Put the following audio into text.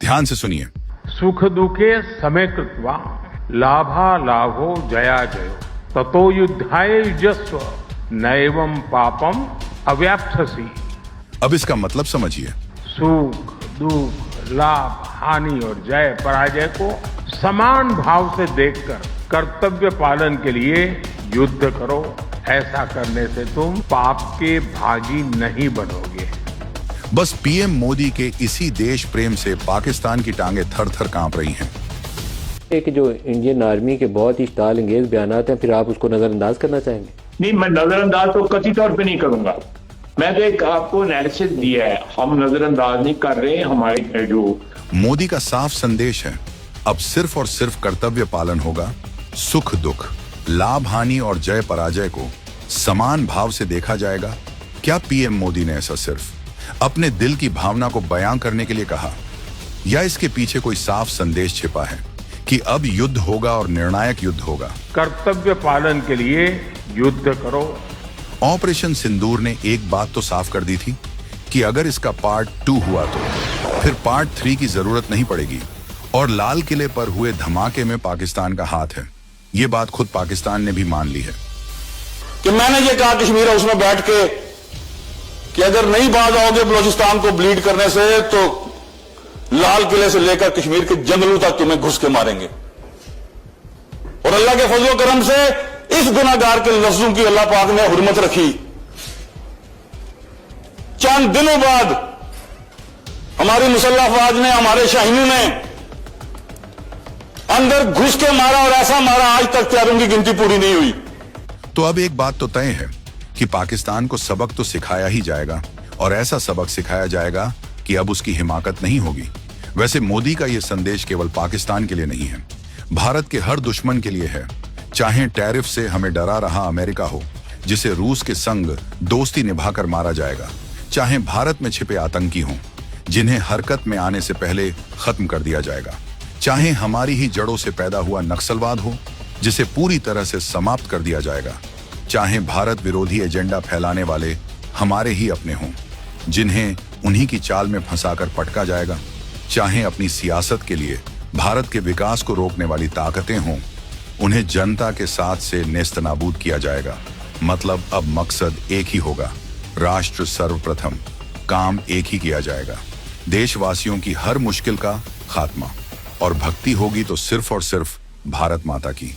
ध्यान से सुनिए। सुख दुखे समे कृत्वा लाभा लाभो जया जयो ततो युद्धाय युजस्व नैवं पापम अव्याप्स्यसि। अब इसका मतलब समझिए। सुख दुख लाभ हानि और जय पराजय को समान भाव से देखकर कर्तव्य पालन के लिए युद्ध करो। ऐसा करने से तुम पाप के भागी नहीं बनोगे। बस पीएम मोदी के इसी देश प्रेम से पाकिस्तान की टांगें थर थर कांप रही हैं। एक जो इंडियन आर्मी के बहुत ही ताल अंगेज बयानात हैं, फिर आप उसको नजरअंदाज करना चाहेंगे? नहीं, मैं नजरअंदाज तो कतई तौर पे नहीं करूंगा। मैं तो एक आपको एनालिसिस दिया है, हम नजरअंदाज नहीं कर रहे। हमारे जो मोदी का साफ संदेश है, अब सिर्फ और सिर्फ कर्तव्य पालन होगा। सुख दुख लाभ हानि और जय पराजय को समान भाव से देखा जाएगा। क्या पीएम मोदी ने ऐसा सिर्फ अपने दिल की भावना को बयां करने के लिए कहा, या इसके पीछे कोई साफ संदेश छिपा है कि अब युद्ध होगा और निर्णायक युद्ध होगा? कर्तव्य पालन के लिए युद्ध करो। ऑपरेशन सिंदूर ने एक बात तो साफ कर दी थी कि अगर इसका पार्ट 2 हुआ तो फिर पार्ट 3 की जरूरत नहीं पड़ेगी। और लाल किले पर हुए धमाके में पाकिस्तान का हाथ है, ये बात खुद पाकिस्तान ने भी मान ली है। कि मैंने ये कहा कश्मीर हाउस में बैठ के कि अगर नहीं बाज आओगे बलूचिस्तान को ब्लीड करने से तो लाल किले से लेकर कश्मीर के जंगलों तक तुम्हें घुस के मारेंगे। और अल्लाह के फजल करम से इस गुनाहगार के लफ्जों की अल्लाह पाक ने हुर्मत रखी। चंद दिनों बाद हमारी मुसल्लह अफवाज ने, हमारे शाहीनों ने अंदर घुस के मारा, और ऐसा मारा आज तक हत्यारों की गिनती पूरी नहीं हुई। तो अब एक बात तो तय है कि पाकिस्तान को सबक तो सिखाया ही जाएगा, और ऐसा सबक सिखाया जाएगा कि अब उसकी हिमाकत नहीं होगी। वैसे मोदी का यह संदेश केवल पाकिस्तान के लिए नहीं है, भारत के हर दुश्मन के लिए है। चाहे टैरिफ से हमें डरा रहा अमेरिका हो, जिसे रूस के संग दोस्ती निभाकर मारा जाएगा, चाहे भारत में छिपे आतंकी हों, जिन्हें हरकत में आने से पहले खत्म कर दिया जाएगा, चाहे हमारी ही जड़ों से पैदा हुआ नक्सलवाद हो, जिसे पूरी तरह से समाप्त कर दिया जाएगा, चाहे भारत विरोधी एजेंडा फैलाने वाले हमारे ही अपने हों, जिन्हें उन्हीं की चाल में फंसाकर पटका जाएगा, चाहे अपनी सियासत के लिए भारत के विकास को रोकने वाली ताकतें हों, उन्हें जनता के साथ से नेस्तनाबूद किया जाएगा। मतलब अब मकसद एक ही होगा, राष्ट्र सर्वप्रथम, काम एक ही किया जाएगा, देशवासियों की हर मुश्किल का खात्मा, और भक्ति होगी तो सिर्फ और सिर्फ भारत माता की।